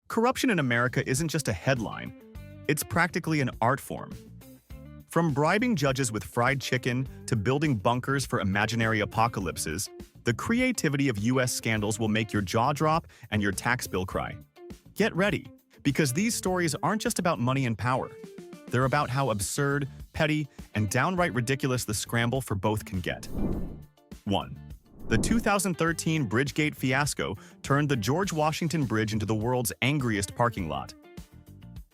Corruption in America isn't just a headline, it's practically an art form. From bribing judges with fried chicken to building bunkers for imaginary apocalypses, the creativity of US scandals will make your jaw drop and your tax bill cry. Get ready, because these stories aren't just about money and power. They're about how absurd, petty, and downright ridiculous the scramble for both can get. 1. The 2013 Bridgegate fiasco turned the George Washington Bridge into the world's angriest parking lot.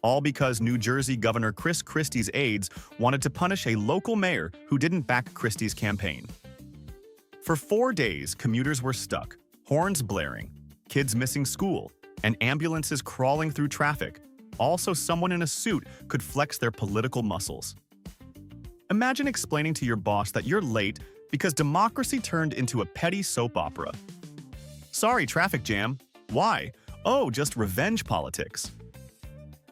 All because New Jersey Governor Chris Christie's aides wanted to punish a local mayor who didn't back Christie's campaign. For 4 days, commuters were stuck, horns blaring, kids missing school, and ambulances crawling through traffic, all so someone in a suit could flex their political muscles. Imagine explaining to your boss that you're late because democracy turned into a petty soap opera. Sorry, traffic jam. Why? Oh, just revenge politics.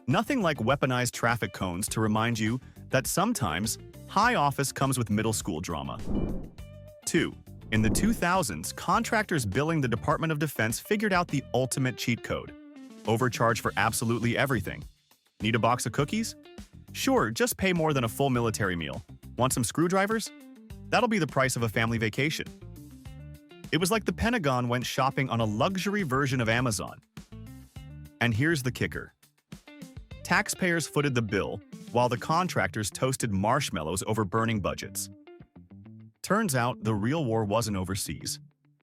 Nothing like weaponized traffic cones to remind you that sometimes high office comes with middle school drama. 2. In the 2000s, contractors billing the Department of Defense figured out the ultimate cheat code. Overcharge for absolutely everything. Need a box of cookies? Sure, just pay more than a full military meal. Want some screwdrivers? That'll be the price of a family vacation. It was like the Pentagon went shopping on a luxury version of Amazon. And here's the kicker. Taxpayers footed the bill, while the contractors toasted marshmallows over burning budgets. Turns out, the real war wasn't overseas.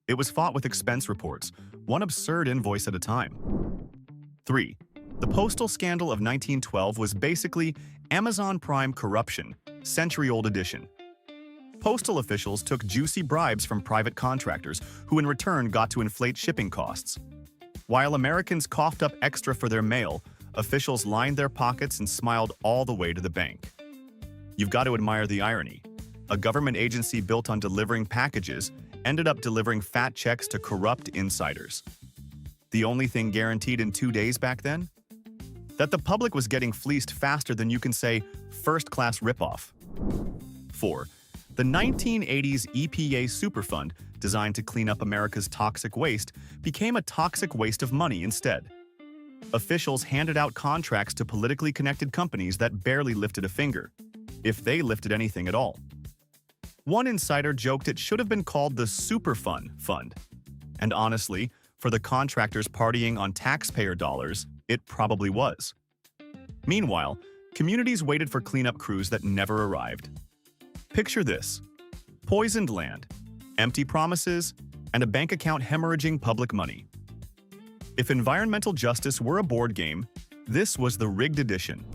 It was fought with expense reports, one absurd invoice at a time. 3. The postal scandal of 1912 was basically Amazon Prime corruption, century-old edition. Postal officials took juicy bribes from private contractors, who in return got to inflate shipping costs. While Americans coughed up extra for their mail, officials lined their pockets and smiled all the way to the bank. You've got to admire the irony. A government agency built on delivering packages ended up delivering fat checks to corrupt insiders. The only thing guaranteed in 2 days back then? That the public was getting fleeced faster than you can say first-class ripoff. 4. The 1980s EPA Superfund, designed to clean up America's toxic waste, became a toxic waste of money instead. Officials handed out contracts to politically connected companies that barely lifted a finger, if they lifted anything at all. One insider joked it should have been called the Superfund Fund. And honestly, for the contractors partying on taxpayer dollars, it probably was. Meanwhile, communities waited for cleanup crews that never arrived. Picture this: poisoned land, empty promises, and a bank account hemorrhaging public money. If environmental justice were a board game, this was the rigged edition.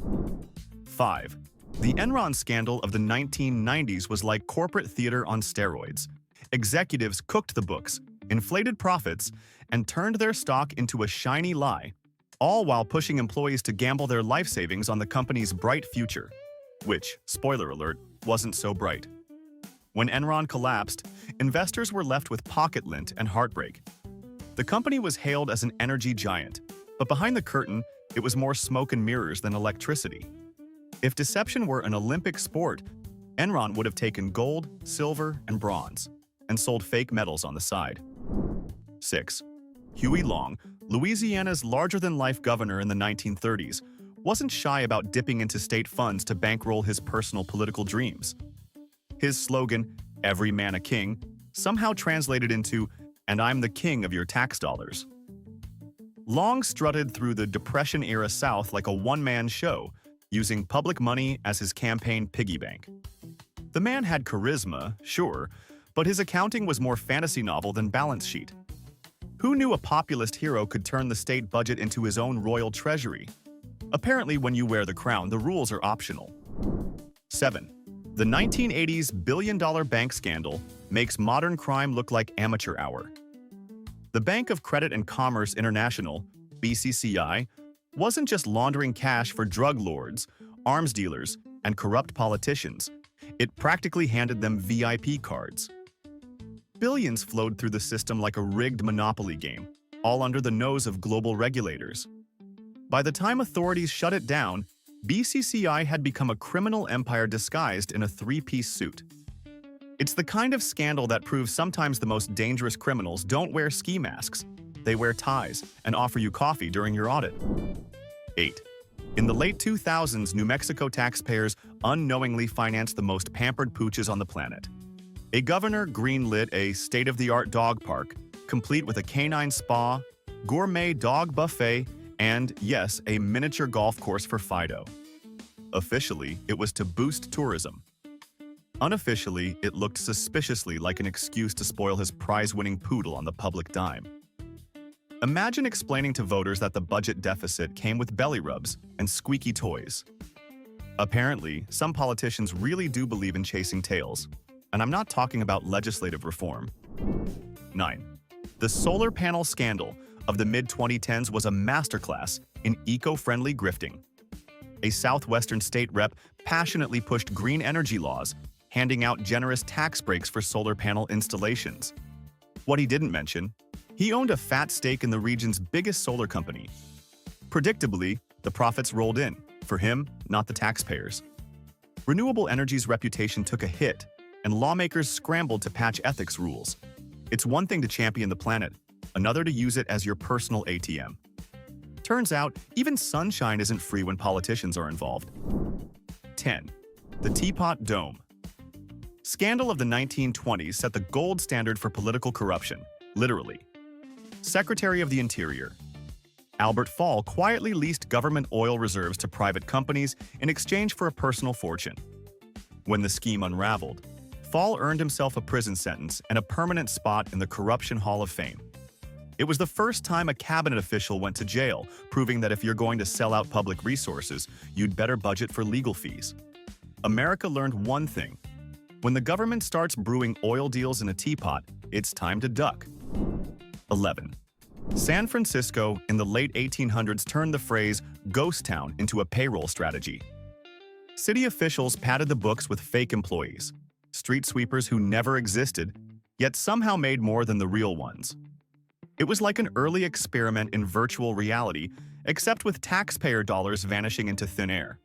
5. The Enron scandal of the 1990s was like corporate theater on steroids. Executives cooked the books, inflated profits, and turned their stock into a shiny lie, all while pushing employees to gamble their life savings on the company's bright future. Which, spoiler alert, wasn't so bright. When Enron collapsed, investors were left with pocket lint and heartbreak. The company was hailed as an energy giant, but behind the curtain, it was more smoke and mirrors than electricity. If deception were an Olympic sport, Enron would have taken gold, silver, and bronze, and sold fake medals on the side. 6. Huey Long, Louisiana's larger-than-life governor in the 1930s, wasn't shy about dipping into state funds to bankroll his personal political dreams. His slogan, "Every man a king," somehow translated into, "And I'm the king of your tax dollars." Long strutted through the Depression-era South like a one-man show, using public money as his campaign piggy bank. The man had charisma, sure, but his accounting was more fantasy novel than balance sheet. Who knew a populist hero could turn the state budget into his own royal treasury? Apparently, when you wear the crown, the rules are optional. 7. The 1980s billion-dollar bank scandal makes modern crime look like amateur hour. The Bank of Credit and Commerce International, BCCI, wasn't just laundering cash for drug lords, arms dealers, and corrupt politicians. It practically handed them VIP cards. Billions flowed through the system like a rigged Monopoly game, all under the nose of global regulators. By the time authorities shut it down, BCCI had become a criminal empire disguised in a three-piece suit. It's the kind of scandal that proves sometimes the most dangerous criminals don't wear ski masks. they wear ties and offer you coffee during your audit. 8. In the late 2000s, New Mexico taxpayers unknowingly financed the most pampered pooches on the planet. A governor greenlit a state-of-the-art dog park, complete with a canine spa, gourmet dog buffet, and, yes, a miniature golf course for Fido. Officially, it was to boost tourism. Unofficially, it looked suspiciously like an excuse to spoil his prize-winning poodle on the public dime. Imagine explaining to voters that the budget deficit came with belly rubs and squeaky toys. Apparently, some politicians really do believe in chasing tails, and I'm not talking about legislative reform. 9. The solar panel scandal of the mid-2010s was a masterclass in eco-friendly grifting. A southwestern state rep passionately pushed green energy laws, handing out generous tax breaks for solar panel installations. What he didn't mention, he owned a fat stake in the region's biggest solar company. Predictably, the profits rolled in, for him, not the taxpayers. Renewable energy's reputation took a hit, and lawmakers scrambled to patch ethics rules. It's one thing to champion the planet, another to use it as your personal ATM. Turns out, even sunshine isn't free when politicians are involved. 10. The Teapot Dome. Scandal of the 1920s set the gold standard for political corruption, literally. Secretary of the Interior Albert Fall quietly leased government oil reserves to private companies in exchange for a personal fortune. When the scheme unraveled, Fall earned himself a prison sentence and a permanent spot in the Corruption Hall of Fame. It was the first time a cabinet official went to jail, proving that if you're going to sell out public resources, you'd better budget for legal fees. America learned one thing. When the government starts brewing oil deals in a teapot, it's time to duck. 11. San Francisco in the late 1800s turned the phrase "ghost town" into a payroll strategy. City officials padded the books with fake employees, street sweepers who never existed, yet somehow made more than the real ones. It was like an early experiment in virtual reality, except with taxpayer dollars vanishing into thin air.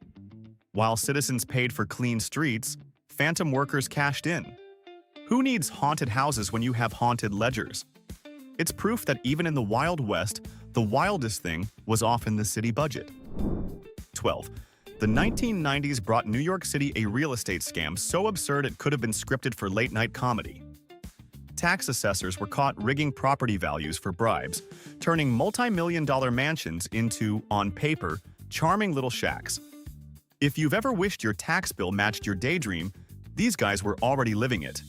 While citizens paid for clean streets, phantom workers cashed in. Who needs haunted houses when you have haunted ledgers? It's proof that even in the Wild West, the wildest thing was often the city budget. 12. The 1990s brought New York City a real estate scam so absurd it could have been scripted for late-night comedy. Tax assessors were caught rigging property values for bribes, turning multi-million-dollar mansions into, on paper, charming little shacks. If you've ever wished your tax bill matched your daydream, these guys were already living it.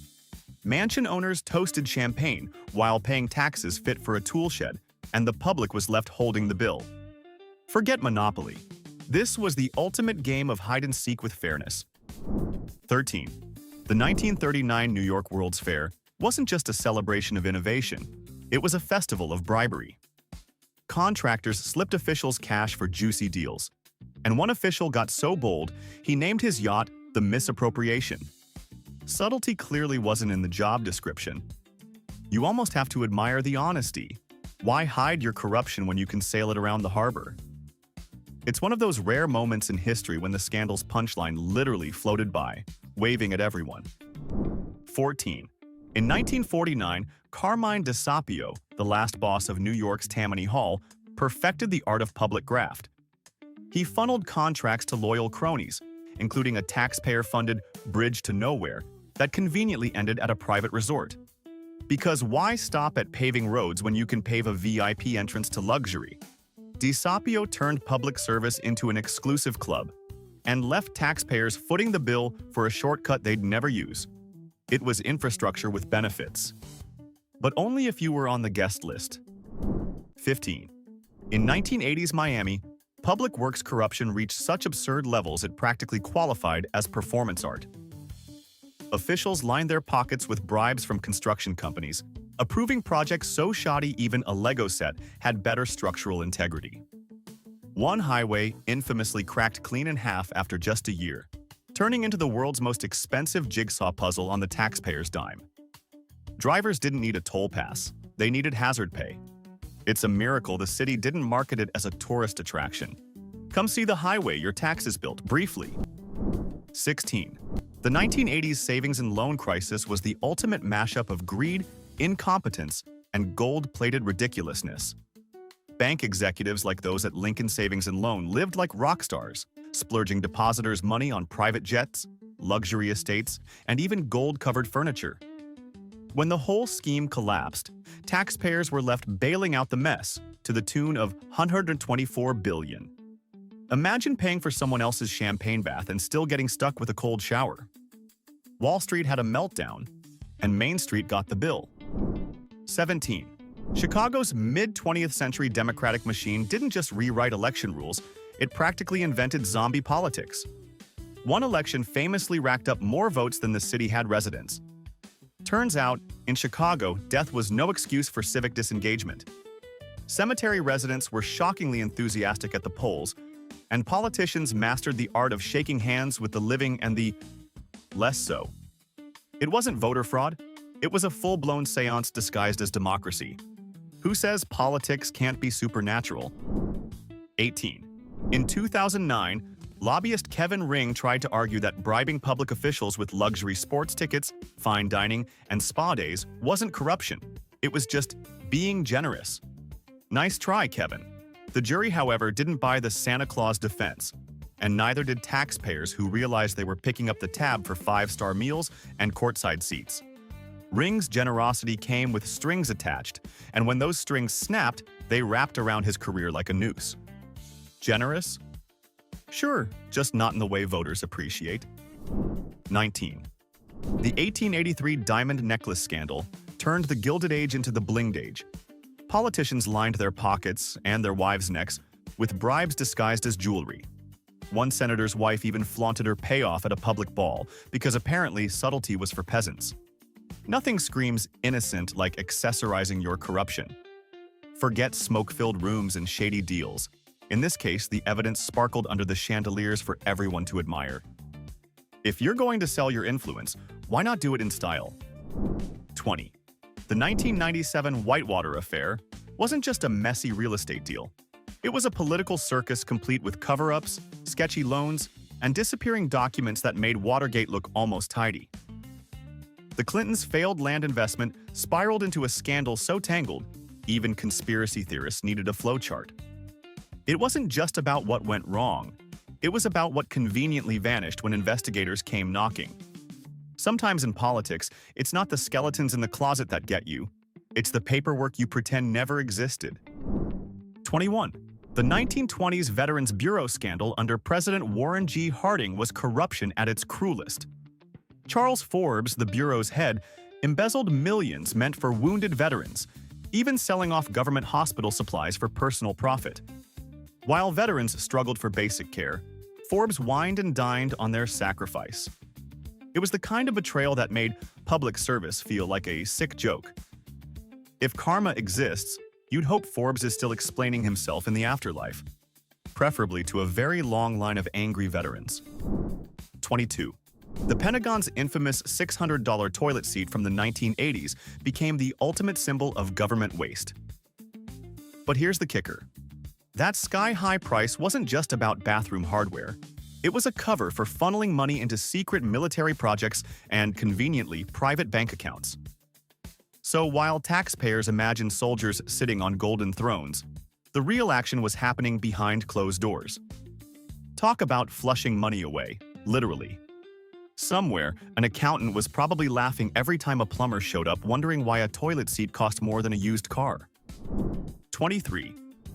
Mansion owners toasted champagne while paying taxes fit for a tool shed, and the public was left holding the bill. Forget Monopoly. This was the ultimate game of hide-and-seek with fairness. 13. The 1939 New York World's Fair wasn't just a celebration of innovation, it was a festival of bribery. Contractors slipped officials cash for juicy deals, and one official got so bold he named his yacht the Misappropriation. Subtlety clearly wasn't in the job description. You almost have to admire the honesty. Why hide your corruption when you can sail it around the harbor? It's one of those rare moments in history when the scandal's punchline literally floated by, waving at everyone. 14. In 1949, Carmine DeSapio, the last boss of New York's Tammany Hall, perfected the art of public graft. He funneled contracts to loyal cronies, including a taxpayer-funded bridge to nowhere that conveniently ended at a private resort. Because why stop at paving roads when you can pave a VIP entrance to luxury? DeSapio turned public service into an exclusive club and left taxpayers footing the bill for a shortcut they'd never use. It was infrastructure with benefits. But only if you were on the guest list. 15. In 1980s Miami, public works corruption reached such absurd levels it practically qualified as performance art. Officials lined their pockets with bribes from construction companies, approving projects so shoddy even a Lego set had better structural integrity. One highway infamously cracked clean in half after just a year, turning into the world's most expensive jigsaw puzzle on the taxpayer's dime. Drivers didn't need a toll pass, they needed hazard pay. It's a miracle the city didn't market it as a tourist attraction. Come see the highway your taxes built, briefly. 16. The 1980s savings and loan crisis was the ultimate mashup of greed, incompetence, and gold-plated ridiculousness. Bank executives like those at Lincoln Savings and Loan lived like rock stars, splurging depositors' money on private jets, luxury estates, and even gold-covered furniture. When the whole scheme collapsed, taxpayers were left bailing out the mess to the tune of $124 billion. Imagine paying for someone else's champagne bath and still getting stuck with a cold shower. Wall Street had a meltdown, and Main Street got the bill. 17. Chicago's mid-20th century Democratic machine didn't just rewrite election rules, it practically invented zombie politics. One election famously racked up more votes than the city had residents. Turns out, in Chicago, death was no excuse for civic disengagement. Cemetery residents were shockingly enthusiastic at the polls, and politicians mastered the art of shaking hands with the living and the less so. It wasn't voter fraud, it was a full-blown seance disguised as democracy. Who says politics can't be supernatural? 18. In 2009, lobbyist Kevin Ring tried to argue that bribing public officials with luxury sports tickets, fine dining, and spa days wasn't corruption. It was just being generous. Nice try, Kevin. The jury, however, didn't buy the Santa Claus defense, and neither did taxpayers who realized they were picking up the tab for five-star meals and courtside seats. Ring's generosity came with strings attached, and when those strings snapped, they wrapped around his career like a noose. Generous? Sure, just not in the way voters appreciate. 19. The 1883 diamond necklace scandal turned the Gilded Age into the Blinged Age. Politicians lined their pockets and their wives' necks with bribes disguised as jewelry. One senator's wife even flaunted her payoff at a public ball because apparently subtlety was for peasants. Nothing screams innocent like accessorizing your corruption. Forget smoke-filled rooms and shady deals. In this case, the evidence sparkled under the chandeliers for everyone to admire. If you're going to sell your influence, why not do it in style? 20. The 1997 Whitewater affair wasn't just a messy real estate deal. It was a political circus complete with cover-ups, sketchy loans, and disappearing documents that made Watergate look almost tidy. The Clintons' failed land investment spiraled into a scandal so tangled, even conspiracy theorists needed a flowchart. It wasn't just about what went wrong. It was about what conveniently vanished when investigators came knocking. Sometimes in politics, it's not the skeletons in the closet that get you. It's the paperwork you pretend never existed. 21. The 1920s Veterans Bureau scandal under President Warren G. Harding was corruption at its cruelest. Charles Forbes, the Bureau's head, embezzled millions meant for wounded veterans, even selling off government hospital supplies for personal profit. While veterans struggled for basic care, Forbes wined and dined on their sacrifice. It was the kind of betrayal that made public service feel like a sick joke. If karma exists, you'd hope Forbes is still explaining himself in the afterlife, preferably to a very long line of angry veterans. 22. The Pentagon's infamous $600 toilet seat from the 1980s became the ultimate symbol of government waste. But here's the kicker. That sky-high price wasn't just about bathroom hardware. It was a cover for funneling money into secret military projects and, conveniently, private bank accounts. So while taxpayers imagined soldiers sitting on golden thrones, the real action was happening behind closed doors. Talk about flushing money away, literally. Somewhere, an accountant was probably laughing every time a plumber showed up, wondering why a toilet seat cost more than a used car. 23.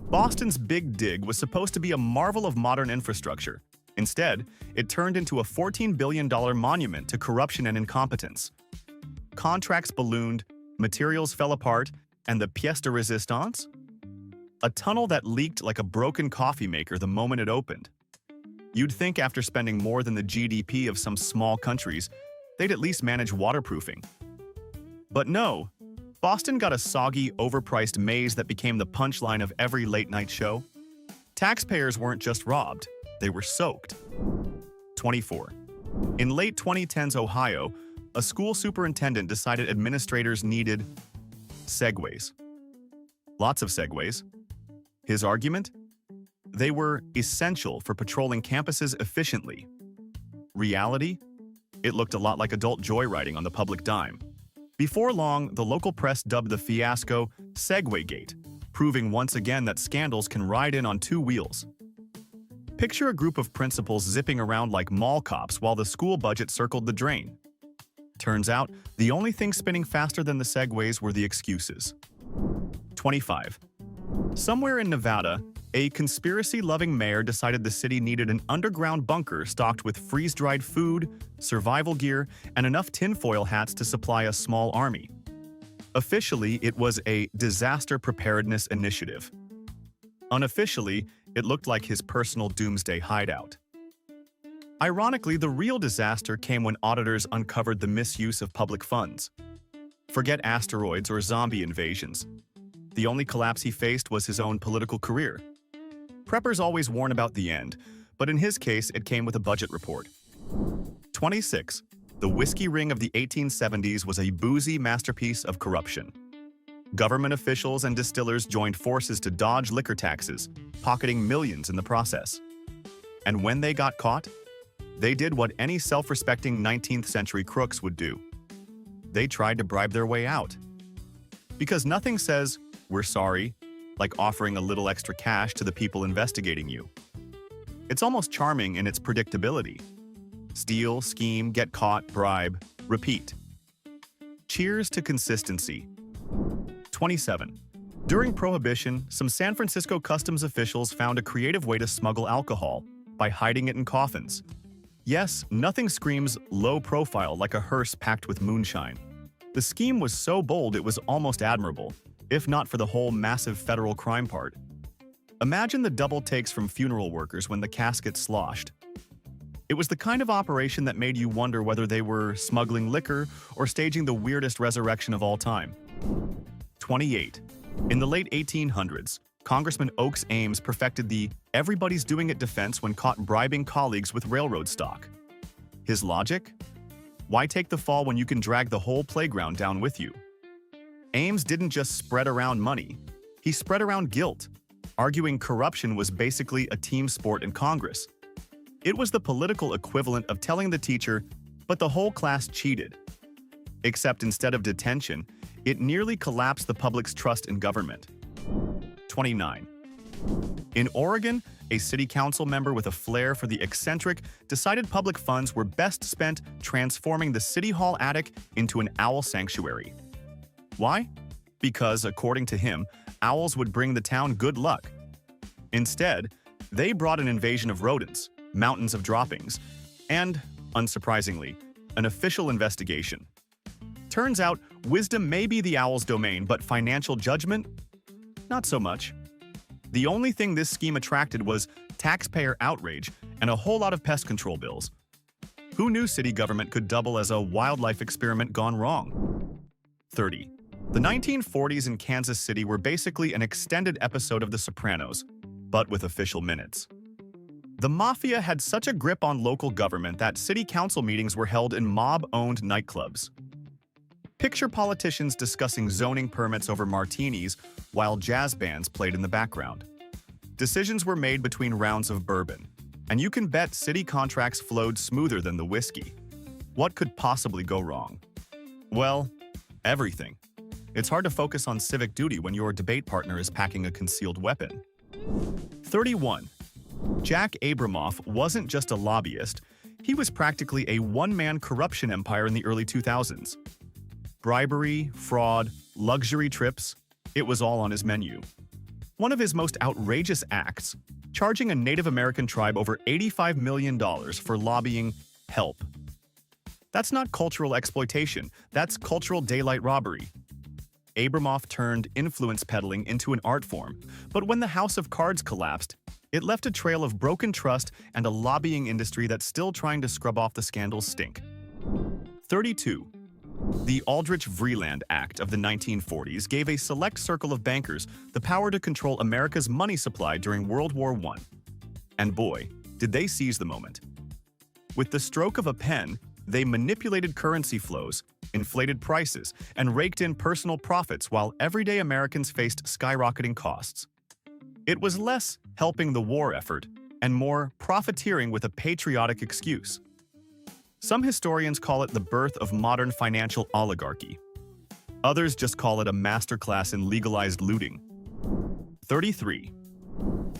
Boston's Big Dig was supposed to be a marvel of modern infrastructure. Instead, it turned into a $14 billion monument to corruption and incompetence. Contracts ballooned, materials fell apart, and the pièce de résistance? A tunnel that leaked like a broken coffee maker the moment it opened. You'd think after spending more than the GDP of some small countries, they'd at least manage waterproofing. But no, Boston got a soggy, overpriced maze that became the punchline of every late-night show. Taxpayers weren't just robbed, they were soaked. 24. In late 2010's Ohio, a school superintendent decided administrators needed segways. Lots of segways. His argument? They were essential for patrolling campuses efficiently. Reality? It looked a lot like adult joyriding on the public dime. Before long, the local press dubbed the fiasco Segwaygate, proving once again that scandals can ride in on two wheels. Picture a group of principals zipping around like mall cops while the school budget circled the drain. Turns out, the only thing spinning faster than the segways were the excuses. 25. Somewhere in Nevada, a conspiracy-loving mayor decided the city needed an underground bunker stocked with freeze-dried food, survival gear, and enough tinfoil hats to supply a small army. Officially, it was a disaster preparedness initiative. Unofficially, it looked like his personal doomsday hideout. Ironically, the real disaster came when auditors uncovered the misuse of public funds. Forget asteroids or zombie invasions. The only collapse he faced was his own political career. Preppers always warn about the end, but in his case, it came with a budget report. 26. The whiskey ring of the 1870s was a boozy masterpiece of corruption. Government officials and distillers joined forces to dodge liquor taxes, pocketing millions in the process. And when they got caught, they did what any self-respecting 19th century crooks would do. They tried to bribe their way out. Because nothing says, "We're sorry," like offering a little extra cash to the people investigating you. It's almost charming in its predictability. Steal, scheme, get caught, bribe, repeat. Cheers to consistency. 27. During Prohibition, some San Francisco customs officials found a creative way to smuggle alcohol by hiding it in coffins. Yes, nothing screams low profile like a hearse packed with moonshine. The scheme was so bold it was almost admirable, if not for the whole massive federal crime part. Imagine the double takes from funeral workers when the casket sloshed. It was the kind of operation that made you wonder whether they were smuggling liquor or staging the weirdest resurrection of all time. 28. In the late 1800s, Congressman Oakes Ames perfected the "everybody's doing it" defense when caught bribing colleagues with railroad stock. His logic? Why take the fall when you can drag the whole playground down with you? Ames didn't just spread around money, he spread around guilt, arguing corruption was basically a team sport in Congress. It was the political equivalent of telling the teacher, "But the whole class cheated." Except instead of detention, it nearly collapsed the public's trust in government. 29. In Oregon, a city council member with a flair for the eccentric decided public funds were best spent transforming the city hall attic into an owl sanctuary. Why? Because, according to him, owls would bring the town good luck. Instead, they brought an invasion of rodents, mountains of droppings, and, unsurprisingly, an official investigation. Turns out, wisdom may be the owl's domain, but financial judgment? Not so much. The only thing this scheme attracted was taxpayer outrage and a whole lot of pest control bills. Who knew city government could double as a wildlife experiment gone wrong? 30. The 1940s in Kansas City were basically an extended episode of The Sopranos, but with official minutes. The mafia had such a grip on local government that city council meetings were held in mob-owned nightclubs. Picture politicians discussing zoning permits over martinis while jazz bands played in the background. Decisions were made between rounds of bourbon, and you can bet city contracts flowed smoother than the whiskey. What could possibly go wrong? Well, everything. It's hard to focus on civic duty when your debate partner is packing a concealed weapon. 31. Jack Abramoff wasn't just a lobbyist, he was practically a one-man corruption empire in the early 2000s. Bribery, fraud, luxury trips, it was all on his menu. One of his most outrageous acts, charging a Native American tribe over $85 million for lobbying help. That's not cultural exploitation, that's cultural daylight robbery. Abramoff turned influence peddling into an art form, but when the House of Cards collapsed, it left a trail of broken trust and a lobbying industry that's still trying to scrub off the scandal's stink. 32. The Aldrich-Vreeland Act of the 1940s gave a select circle of bankers the power to control America's money supply during World War I. And boy, did they seize the moment. With the stroke of a pen, they manipulated currency flows, inflated prices, and raked in personal profits while everyday Americans faced skyrocketing costs. It was less helping the war effort and more profiteering with a patriotic excuse. Some historians call it the birth of modern financial oligarchy. Others just call it a masterclass in legalized looting. 33.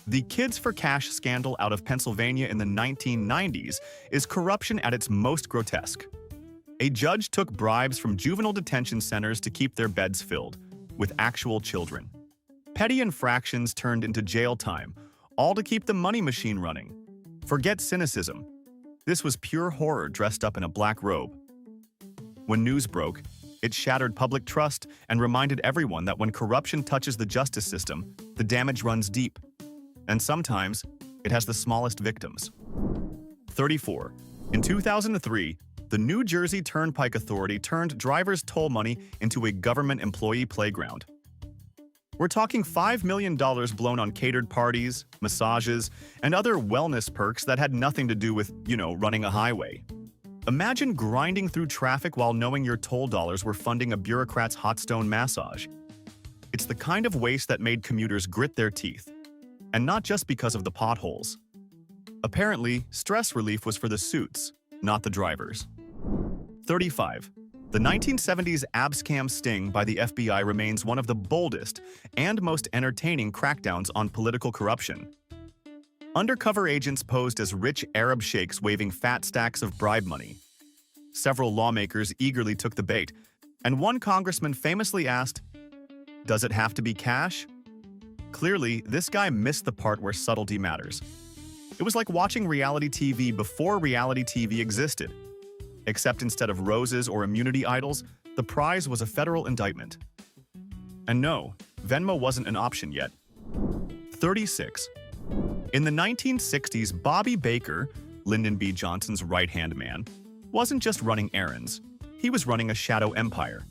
The Kids for Cash scandal out of Pennsylvania in the 1990s is corruption at its most grotesque. A judge took bribes from juvenile detention centers to keep their beds filled with actual children. Petty infractions turned into jail time, all to keep the money machine running. Forget cynicism. This was pure horror dressed up in a black robe. When news broke, it shattered public trust and reminded everyone that when corruption touches the justice system, the damage runs deep. And sometimes, it has the smallest victims. 34. In 2003, the New Jersey Turnpike Authority turned drivers' toll money into a government employee playground. We're talking $5 million blown on catered parties, massages, and other wellness perks that had nothing to do with, running a highway. Imagine grinding through traffic while knowing your toll dollars were funding a bureaucrat's hot stone massage. It's the kind of waste that made commuters grit their teeth. And not just because of the potholes. Apparently, stress relief was for the suits, not the drivers. 35. The 1970s abscam sting by the FBI remains one of the boldest and most entertaining crackdowns on political corruption. Undercover agents posed as rich Arab sheikhs waving fat stacks of bribe money. Several lawmakers eagerly took the bait, and one congressman famously asked, "Does it have to be cash?" Clearly, this guy missed the part where subtlety matters. It was like watching reality TV before reality TV existed. Except instead of roses or immunity idols, the prize was a federal indictment. And no, Venmo wasn't an option yet. 36. In the 1960s, Bobby Baker, Lyndon B. Johnson's right-hand man, wasn't just running errands. He was running a shadow empire.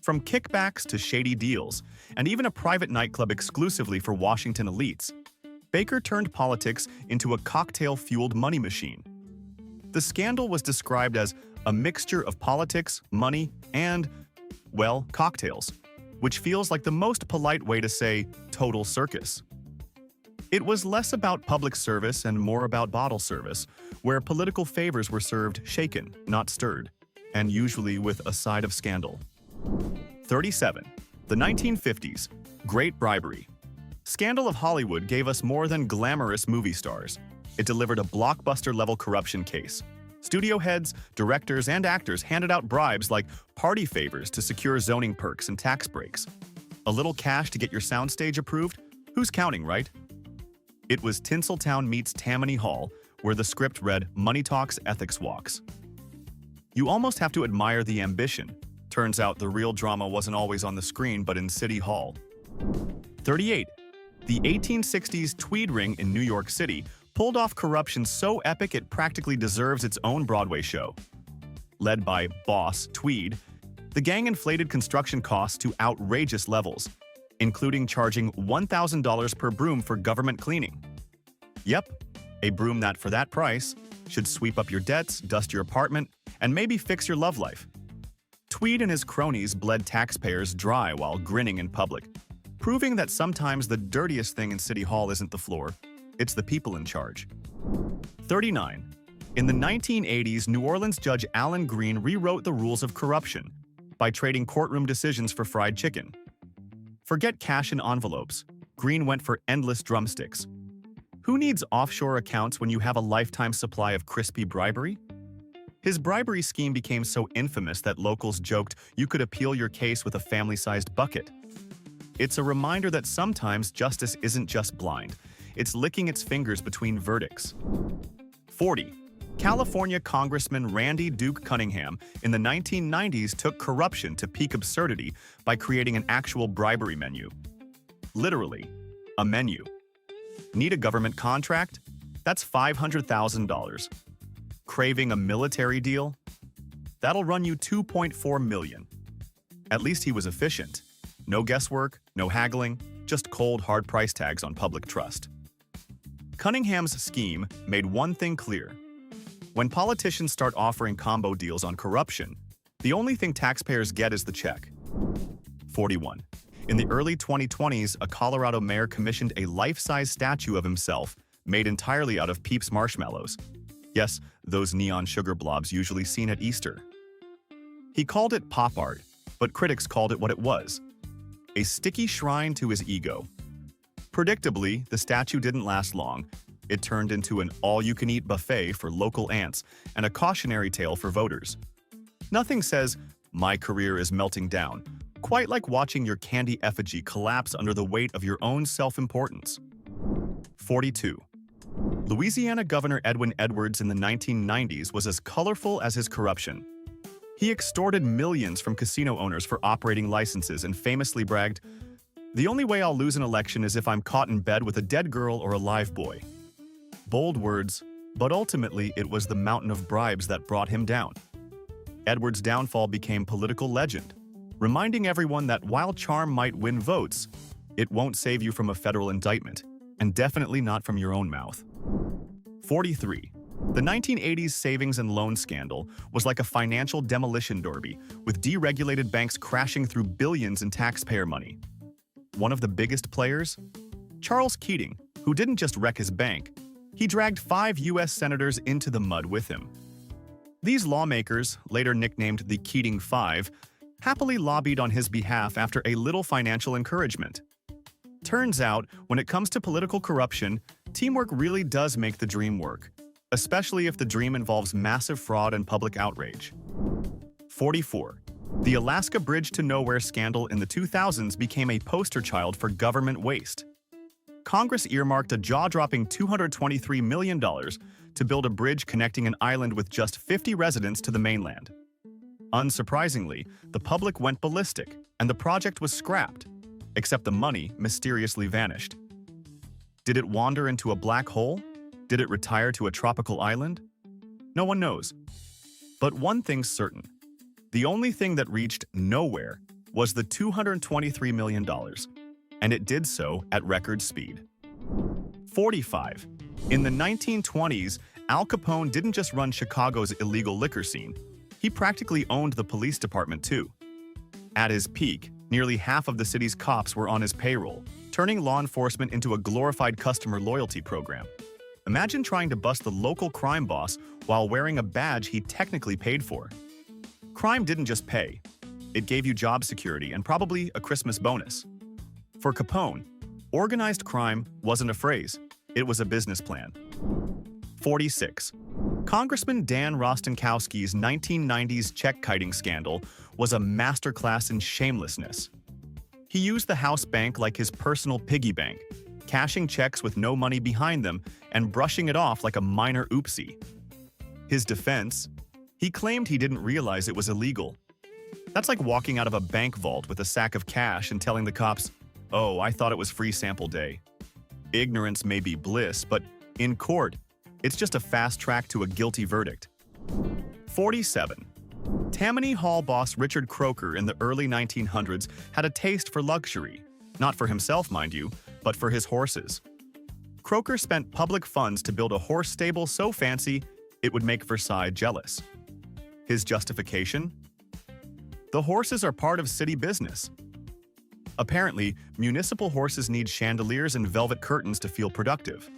From kickbacks to shady deals, and even a private nightclub exclusively for Washington elites, Baker turned politics into a cocktail-fueled money machine. The scandal was described as a mixture of politics, money, and, well, cocktails, which feels like the most polite way to say total circus. It was less about public service and more about bottle service, where political favors were served shaken, not stirred, and usually with a side of scandal. 37. The 1950s. Great bribery. Scandal of Hollywood gave us more than glamorous movie stars. It delivered a blockbuster-level corruption case. Studio heads, directors, and actors handed out bribes like party favors to secure zoning perks and tax breaks. A little cash to get your soundstage approved? Who's counting, right? It was Tinseltown meets Tammany Hall, where the script read Money Talks, Ethics Walks. You almost have to admire the ambition. Turns out the real drama wasn't always on the screen, but in City Hall. 38. The 1860s Tweed Ring in New York City pulled off corruption so epic it practically deserves its own Broadway show. Led by Boss Tweed, the gang inflated construction costs to outrageous levels, including charging $1,000 per broom for government cleaning. Yep, a broom that, for that price, should sweep up your debts, dust your apartment, and maybe fix your love life. Tweed and his cronies bled taxpayers dry while grinning in public, proving that sometimes the dirtiest thing in City Hall isn't the floor, it's the people in charge. 39. In the 1980s, New Orleans Judge Alan Green rewrote the rules of corruption by trading courtroom decisions for fried chicken. Forget cash in envelopes. Green went for endless drumsticks. Who needs offshore accounts when you have a lifetime supply of crispy bribery? His bribery scheme became so infamous that locals joked you could appeal your case with a family-sized bucket. It's a reminder that sometimes justice isn't just blind. It's licking its fingers between verdicts. 40. California Congressman Randy Duke Cunningham in the 1990s took corruption to peak absurdity by creating an actual bribery menu. Literally, a menu. Need a government contract? That's $500,000. Craving a military deal? That'll run you $2.4 million. At least he was efficient. No guesswork, no haggling, just cold, hard price tags on public trust. Cunningham's scheme made one thing clear. When politicians start offering combo deals on corruption, the only thing taxpayers get is the check. 41. In the early 2020s, a Colorado mayor commissioned a life-size statue of himself, made entirely out of Peeps marshmallows. Yes, those neon sugar blobs usually seen at Easter. He called it pop art, but critics called it what it was: a sticky shrine to his ego. Predictably, the statue didn't last long. It turned into an all-you-can-eat buffet for local ants and a cautionary tale for voters. Nothing says, "My career is melting down," quite like watching your candy effigy collapse under the weight of your own self-importance. 42. Louisiana Governor Edwin Edwards in the 1990s was as colorful as his corruption. He extorted millions from casino owners for operating licenses and famously bragged, "The only way I'll lose an election is if I'm caught in bed with a dead girl or a live boy." Bold words, but ultimately it was the mountain of bribes that brought him down. Edwards' downfall became political legend, reminding everyone that while charm might win votes, it won't save you from a federal indictment, and definitely not from your own mouth. 43. The 1980s savings and loan scandal was like a financial demolition derby, with deregulated banks crashing through billions in taxpayer money. One of the biggest players? Charles Keating, who didn't just wreck his bank, he dragged 5 U.S. senators into the mud with him. These lawmakers, later nicknamed the Keating Five, happily lobbied on his behalf after a little financial encouragement. Turns out, when it comes to political corruption, teamwork really does make the dream work, especially if the dream involves massive fraud and public outrage. 44. The Alaska Bridge to Nowhere scandal in the 2000s became a poster child for government waste. Congress earmarked a jaw-dropping $223 million to build a bridge connecting an island with just 50 residents to the mainland. Unsurprisingly, the public went ballistic, and the project was scrapped, except the money mysteriously vanished. Did it wander into a black hole? Did it retire to a tropical island? No one knows. But one thing's certain. The only thing that reached nowhere was the $223 million, and it did so at record speed. 45. In the 1920s, Al Capone didn't just run Chicago's illegal liquor scene. He practically owned the police department too. At his peak, nearly half of the city's cops were on his payroll, turning law enforcement into a glorified customer loyalty program. Imagine trying to bust the local crime boss while wearing a badge he technically paid for. Crime didn't just pay. It gave you job security and probably a Christmas bonus. For Capone, organized crime wasn't a phrase, it was a business plan. 46. Congressman Dan Rostenkowski's 1990s check-kiting scandal was a masterclass in shamelessness. He used the House bank like his personal piggy bank, cashing checks with no money behind them and brushing it off like a minor oopsie. His defense? He claimed he didn't realize it was illegal. That's like walking out of a bank vault with a sack of cash and telling the cops, "Oh, I thought it was free sample day." Ignorance may be bliss, but in court, it's just a fast track to a guilty verdict. 47. Tammany Hall boss Richard Croker in the early 1900s had a taste for luxury. Not for himself, mind you, but for his horses. Croker spent public funds to build a horse stable so fancy it would make Versailles jealous. His justification? The horses are part of city business. Apparently, municipal horses need chandeliers and velvet curtains to feel productive.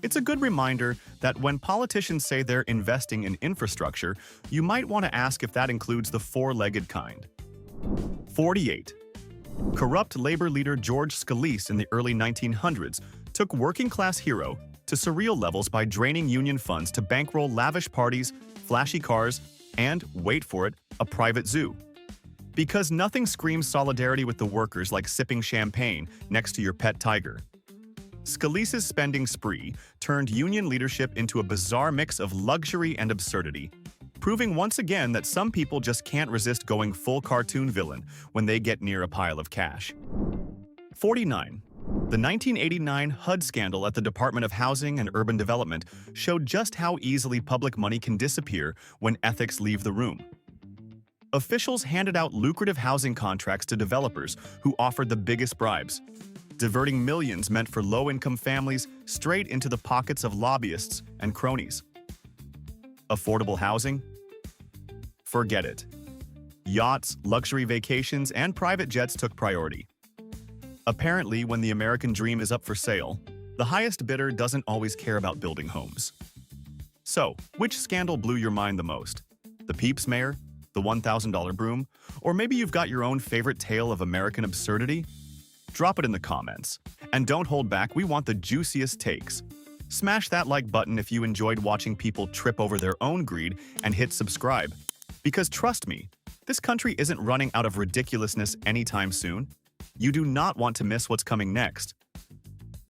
It's a good reminder that when politicians say they're investing in infrastructure, you might want to ask if that includes the four-legged kind. 48. Corrupt labor leader George Scalise in the early 1900s took working-class hero to surreal levels by draining union funds to bankroll lavish parties, flashy cars, and, wait for it, a private zoo. Because nothing screams solidarity with the workers like sipping champagne next to your pet tiger. Scalise's spending spree turned union leadership into a bizarre mix of luxury and absurdity, proving once again that some people just can't resist going full cartoon villain when they get near a pile of cash. 49. The 1989 HUD scandal at the Department of Housing and Urban Development showed just how easily public money can disappear when ethics leave the room. Officials handed out lucrative housing contracts to developers who offered the biggest bribes, diverting millions meant for low-income families straight into the pockets of lobbyists and cronies. Affordable housing? Forget it. Yachts, luxury vacations, and private jets took priority. Apparently, when the American dream is up for sale, the highest bidder doesn't always care about building homes. So, which scandal blew your mind the most? The Peeps Mayor? The $1,000 broom? Or maybe you've got your own favorite tale of American absurdity? Drop it in the comments. And don't hold back, we want the juiciest takes. Smash that like button if you enjoyed watching people trip over their own greed, and hit subscribe. Because trust me, this country isn't running out of ridiculousness anytime soon. You do not want to miss what's coming next.